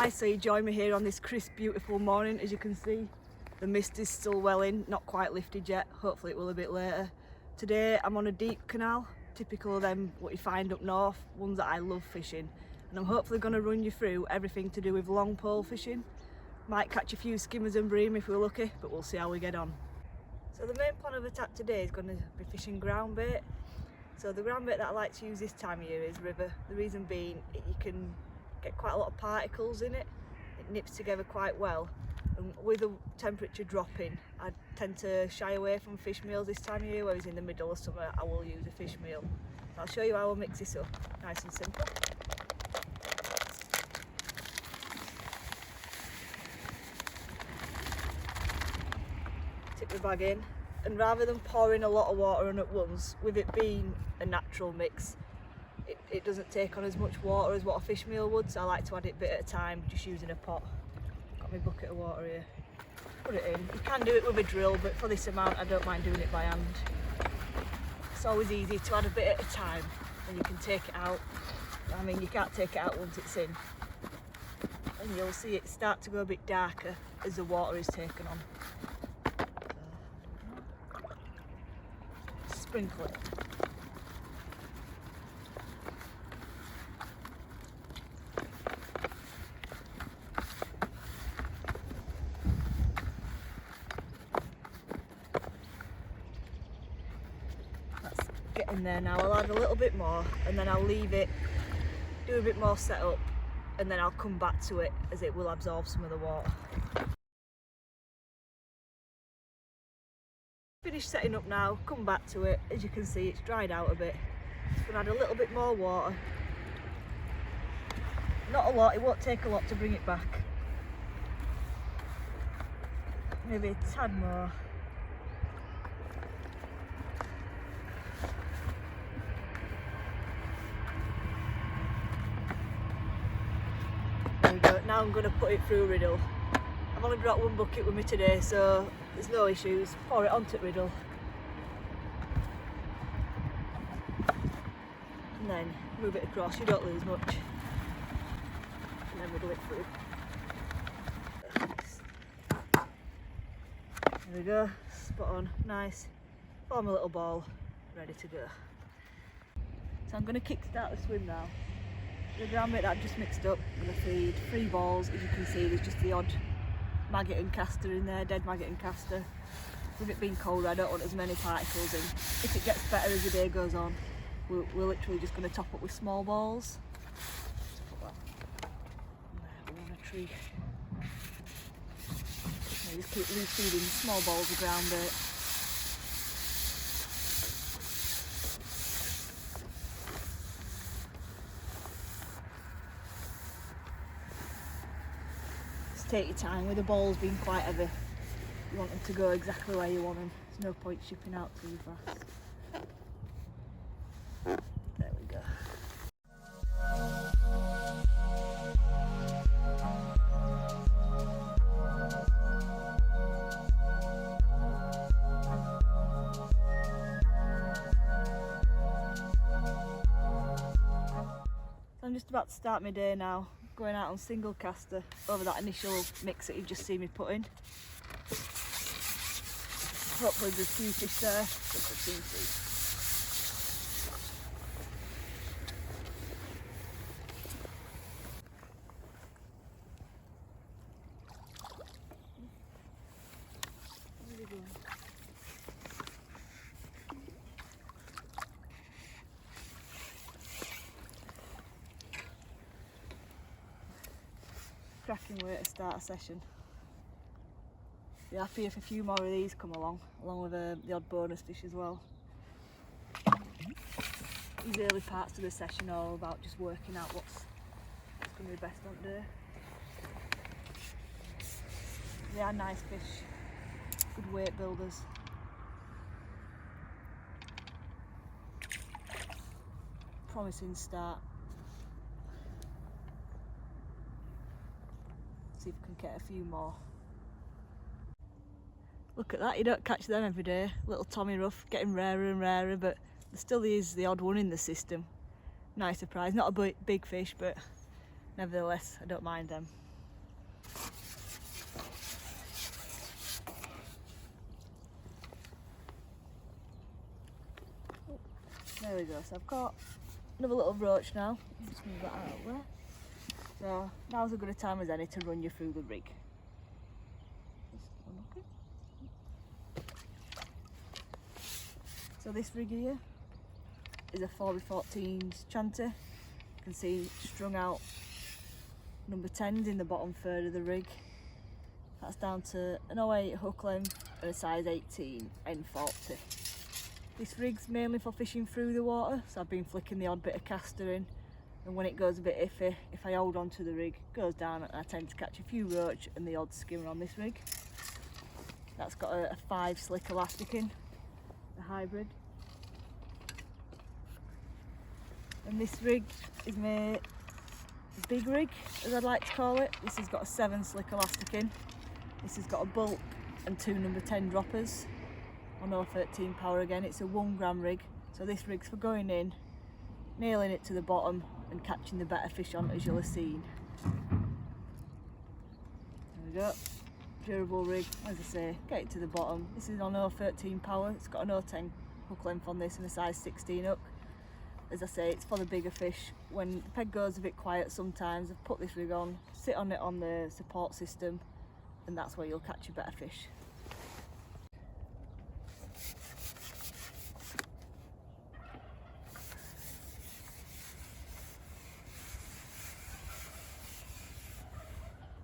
guys, so you join me here on this crisp beautiful morning. As you can see, the mist is still well in, not quite lifted yet, hopefully it will a bit later. Today I'm on a deep canal, typical of them what you find up north, ones that I love fishing, and I'm hopefully going to run you through everything to do with long pole fishing. Might catch a few skimmers and bream if we're lucky, but we'll see how we get on. So the main plan of attack today is going to be fishing ground bait. So the ground bait that I like to use this time of year is river. The reason being, you can get quite a lot of particles in it. It nips together quite well. And with the temperature dropping, I tend to shy away from fish meals this time of year, whereas in the middle of summer I will use a fish meal. I'll show you how I'll mix this up, nice and simple. Tip the bag in, and rather than pouring a lot of water on at once, with it being a natural mix, it doesn't take on as much water as what a fish meal would, so I like to add it a bit at a time, just using a pot. Got my bucket of water here. Put it in. You can do it with a drill, but for this amount I don't mind doing it by hand. It's always easy to add a bit at a time, and you can take it out. I mean, you can't take it out once it's in. And you'll see it start to go a bit darker as the water is taken on. Sprinkle it. That's getting there now. I'll add a little bit more and then I'll leave it, do a bit more setup, and then I'll come back to it as it will absorb some of the water. Finished setting up now, come back to it. As you can see, it's dried out a bit. Just gonna add a little bit more water. Not a lot, it won't take a lot to bring it back. Maybe a tad more. There we go. Now I'm gonna put it through a riddle. I've only brought one bucket with me today, so there's no issues. Pour it onto the riddle. And then move it across, you don't lose much. And then riddle it through. There we go, spot on, nice. Form a little ball, ready to go. So I'm going to kick-start the swim now. The ground bait that I've just mixed up, I'm going to feed 3 balls. As you can see, there's just the odd maggot and castor in there, dead maggot and castor. With it being colder, I don't want as many particles in. If it gets better as the day goes on, we're literally just going to top up with small balls. Just put that there, we're on a tree. Yeah, just keep feeding small balls of ground bait. Take your time with the balls being quite heavy. You want them to go exactly where you want them. There's no point shipping out too fast. There we go. So I'm just about to start my day now. Going out on single caster over that initial mix that you've just seen me put in. Hopefully there's a few fish there, just a few fish. Cracking way to start a session. Be happy if a few more of these come along with the odd bonus fish as well. These early parts of the session are all about just working out what's going to be best on day. They are nice fish, good weight builders. Promising start. See if we can get a few more. Look at that, you don't catch them every day. Little Tommy Ruff, getting rarer and rarer, but there still is the odd one in the system. Nice surprise, not a big fish, but nevertheless I don't mind them. There we go, so I've got another little roach now. Just move that out of the way. So now's as good a time as any to run you through the rig. So this rig here is a 4x14s chanty. You can see strung out number 10s in the bottom third of the rig. That's down to an 08 hook length and a size 18 N40. This rig's mainly for fishing through the water, so I've been flicking the odd bit of caster in, and when it goes a bit iffy, if I hold on to the rig, it goes down and I tend to catch a few roach and the odd skimmer on this rig. That's got a 5 slick elastic in, the hybrid. And this rig is my big rig, as I'd like to call it. This has got a 7 slick elastic in. This has got a bulk and 2 number 10 droppers on 013 power again. It's a 1 gram rig, so this rig's for going in, nailing it to the bottom and catching the better fish on, as you'll have seen. There we go, durable rig, as I say, get it to the bottom. This is on 013 power, it's got an 010 hook length on this and a size 16 hook. As I say, it's for the bigger fish. When the peg goes a bit quiet sometimes, I've put this rig on, sit on it on the support system, and that's where you'll catch your better fish.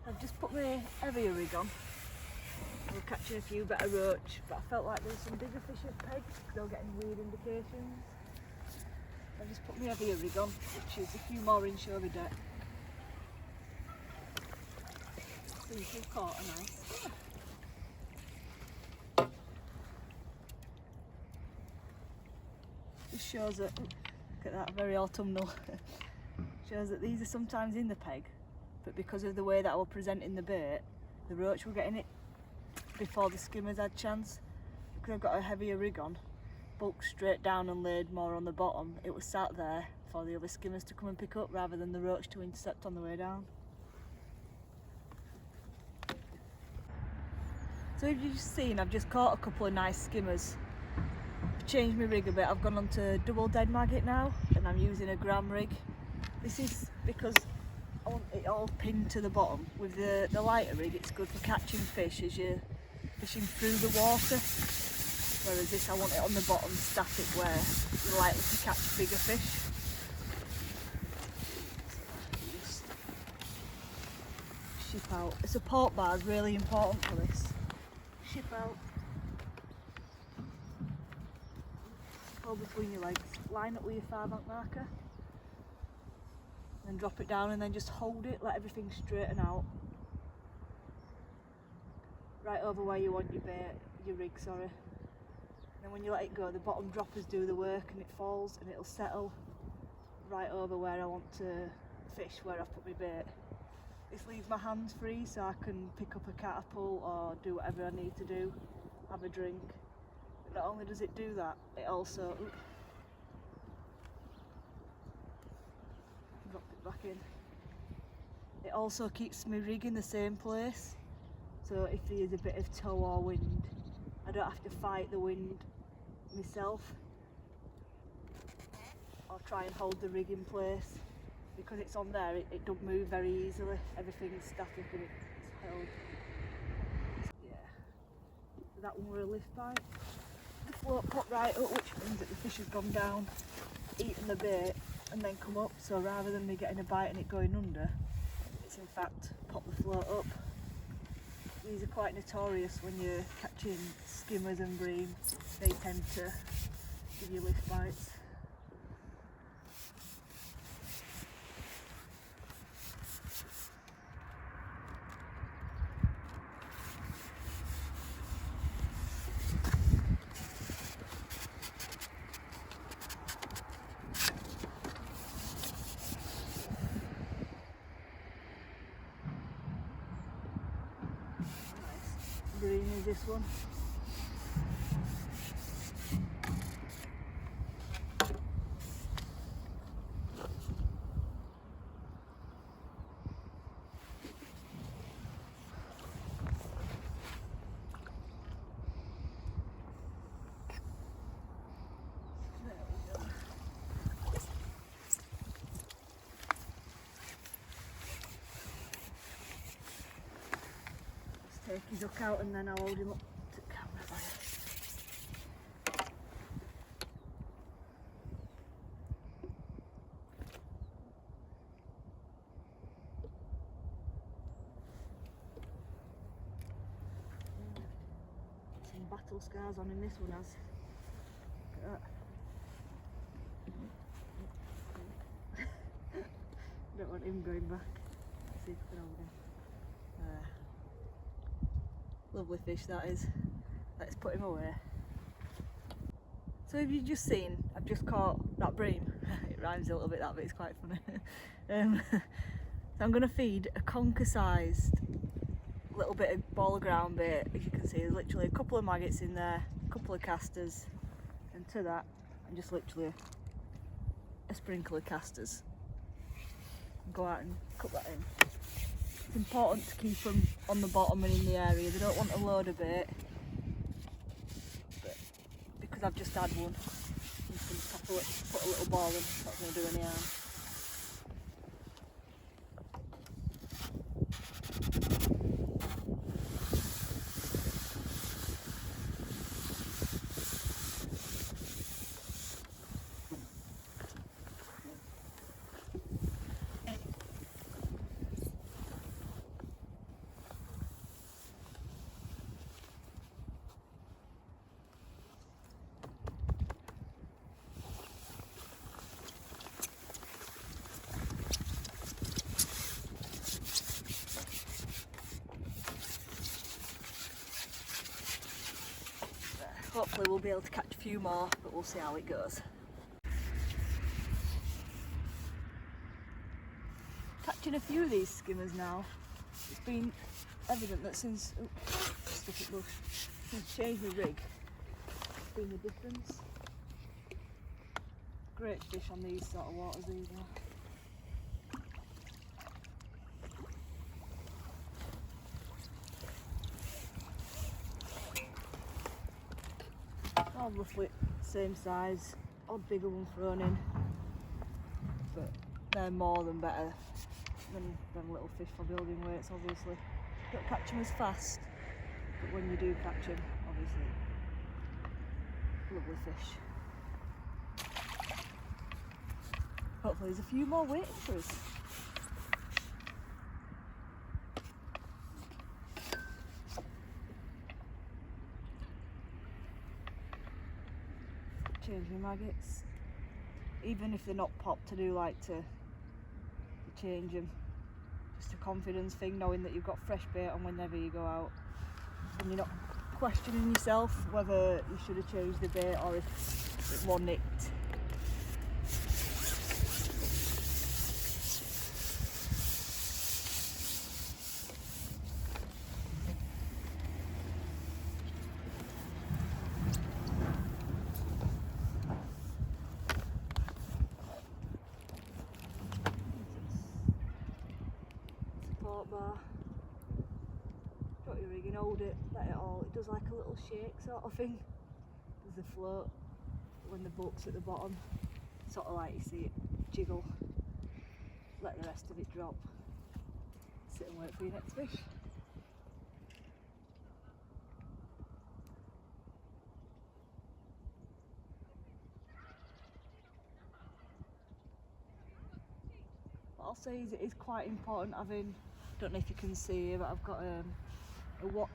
I've just put my heavier rig on. We're catching a few better roach, but I felt like there was some bigger fish at pegs because they were getting weird indications. I've just put my heavier rig on, which is a few more inch over deck. Seems to have caught a nice. This shows that, look at that, very autumnal. Shows that these are sometimes in the peg, but because of the way that I was presenting the bait, the roach were getting it before the skimmers had chance. Because I've got a heavier rig on, bulked straight down and laid more on the bottom, it was sat there for the other skimmers to come and pick up rather than the roach to intercept on the way down. So as you've seen, I've just caught a couple of nice skimmers. I've changed my rig a bit, I've gone on to double dead maggot now, and I'm using a gram rig. This is because I want it all pinned to the bottom. With the lighter rig, it's good for catching fish as you're fishing through the water. Whereas this, I want it on the bottom static where you're likely to catch bigger fish. Just ship out. A support bar is really important for this. Ship out. Pull between your legs. Line up with your 5-aught marker. Then drop it down and then just hold it, let everything straighten out. Right over where you want your rig, sorry. And then when you let it go, the bottom droppers do the work and it falls and it'll settle right over where I want to fish, where I've put my bait. This leaves my hands free so I can pick up a catapult or do whatever I need to do, have a drink. But not only does it do that, it also, drop it back in. It also keeps my rig in the same place. So if there's a bit of tow or wind, I don't have to fight the wind myself or try and hold the rig in place. Because it's on there, it don't move very easily. Everything's static and it's held. Yeah. So that one were a lift bite. The float popped right up, which means that the fish has gone down, eaten the bait, and then come up. So rather than me getting a bite and it going under, it's in fact popped the float up. These are quite notorious when you're catching skimmers and bream. They tend to give you lift bites. Bream is this one. There we go. take his hook out and then I'll hold him up to the camera for you. Some battle scars on him, this one has. Look at that. Don't want him going back. Let's see if we can hold him. Lovely fish that is. Let's put him away. So have you just seen, I've just caught that bream. It rhymes a little bit, that, but it's quite funny. So I'm going to feed a conker sized little bit of ball of ground bait. As you can see, there's literally a couple of maggots in there, a couple of casters, and to that I'm just literally a sprinkle of casters. Go out and cut that in. It's important to keep them on the bottom and in the area. They don't want a load of bait, but because I've just had one, you can put a little ball in. It's not going to do any harm. Hopefully we'll be able to catch a few more, but we'll see how it goes. Catching a few of these skimmers now. It's been evident that since changed the rig, it's been the difference. Great fish on these sort of waters either. All roughly same size, odd bigger one thrown in, but they're more than better than little fish for building weights, obviously. Don't catch them as fast, but when you do catch them, obviously, lovely fish. Hopefully there's a few more waiting for us. Change my maggots, even if they're not popped. I do like to change them, just a confidence thing, knowing that you've got fresh bait on whenever you go out, and you're not questioning yourself whether you should have changed the bait or if it was nicked. Bar. Drop your rig and hold it, let it all. It does like a little shake sort of thing. There's a float when the boat's at the bottom, sort of like you see it jiggle. Let the rest of it drop. Sit and wait for your next fish. What I'll say is it is quite important having, don't know if you can see here, but I've got a watch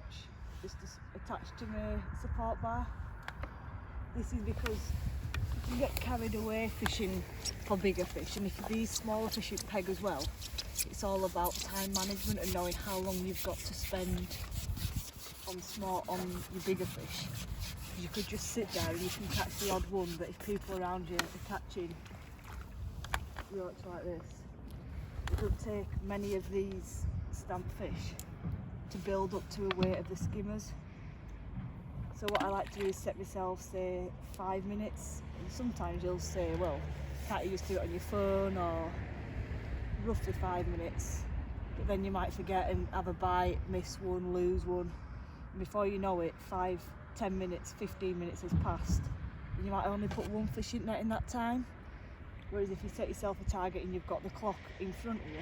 just attached to my support bar. This is because you can get carried away fishing for bigger fish, and if these smaller fish you peg as well, it's all about time management and knowing how long you've got to spend on your bigger fish. You could just sit there and you can catch the odd one, but if people around you are catching roach like this, it doesn't take many of these stamp fish to build up to a weight of the skimmers. So what I like to do is set myself, say, 5 minutes, and sometimes you'll say, well, can't you just do it on your phone, or roughly 5 minutes, but then you might forget and have a bite, miss one, lose one, and before you know it, 5, 10 minutes, 15 minutes has passed, and you might only put one fish in net in that time. Whereas if you set yourself a target and you've got the clock in front of you,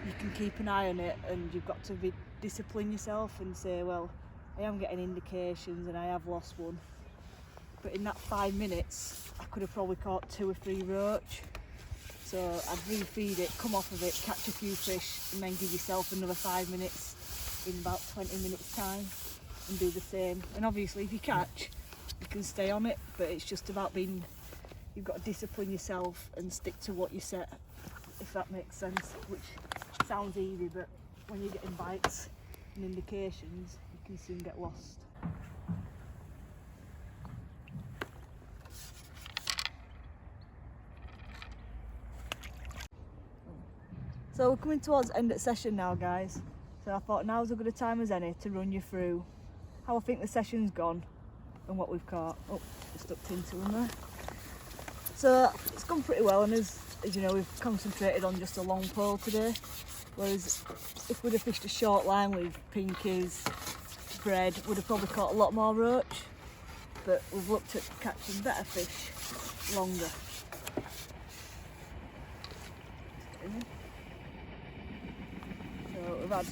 you can keep an eye on it, and you've got to be discipline yourself and say, well, I am getting indications and I have lost one, but in that 5 minutes I could have probably caught 2 or 3 roach. So I'd refeed it, come off of it, catch a few fish, and then give yourself another 5 minutes in about 20 minutes time and do the same. And obviously if you catch, you can stay on it, but it's just about you've got to discipline yourself and stick to what you set, if that makes sense, which sounds easy, but when you're getting bites and indications, you can soon get lost. So we're coming towards the end of the session now, guys. So I thought now's as good a time as any to run you through how I think the session's gone and what we've caught. Oh, just stuck into them there. So it's gone pretty well, and as you know, we've concentrated on just a long pole today. Whereas if we'd have fished a short line with pinkies, bread, we'd have probably caught a lot more roach. But we've looked at catching better fish longer. So we've had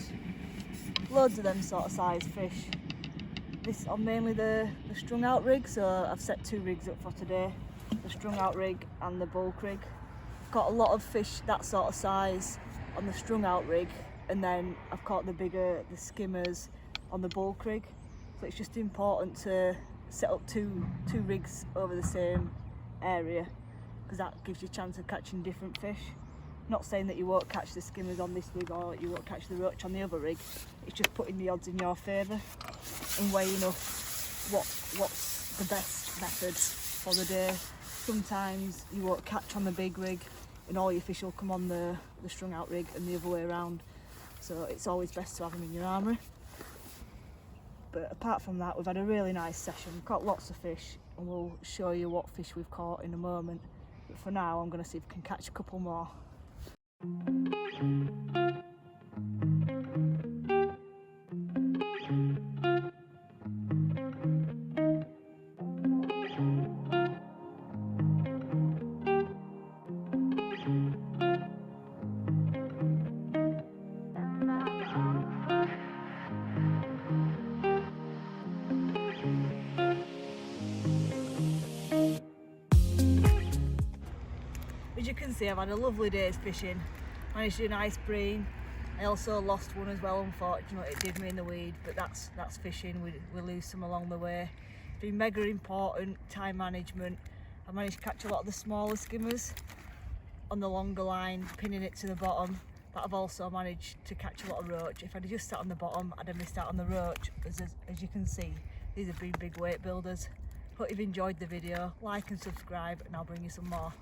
loads of them sort of size fish. This on mainly the strung out rig, so I've set 2 rigs up for today, the strung out rig and the bulk rig. Caught a lot of fish that sort of size on the strung out rig, and then I've caught the skimmers on the bulk rig. So it's just important to set up two rigs over the same area, because that gives you a chance of catching different fish. Not saying that you won't catch the skimmers on this rig or you won't catch the roach on the other rig, it's just putting the odds in your favour and weighing up what's the best method for the day. Sometimes you won't catch on the big rig and all your fish will come on the strung out rig and the other way around, so it's always best to have them in your armoury. But apart from that, we've had a really nice session, caught lots of fish, and we'll show you what fish we've caught in a moment. But for now I'm going to see if we can catch a couple more. As you can see, I've had a lovely day's fishing. Managed to do a nice bream. I also lost one as well, unfortunately. It did me in the weed, but that's fishing. We lose some along the way. It's been mega important, time management. I managed to catch a lot of the smaller skimmers on the longer line, pinning it to the bottom, but I've also managed to catch a lot of roach. If I'd just sat on the bottom, I'd have missed out on the roach. As you can see, these have been big weight builders. Hope you've enjoyed the video. Like and subscribe, and I'll bring you some more.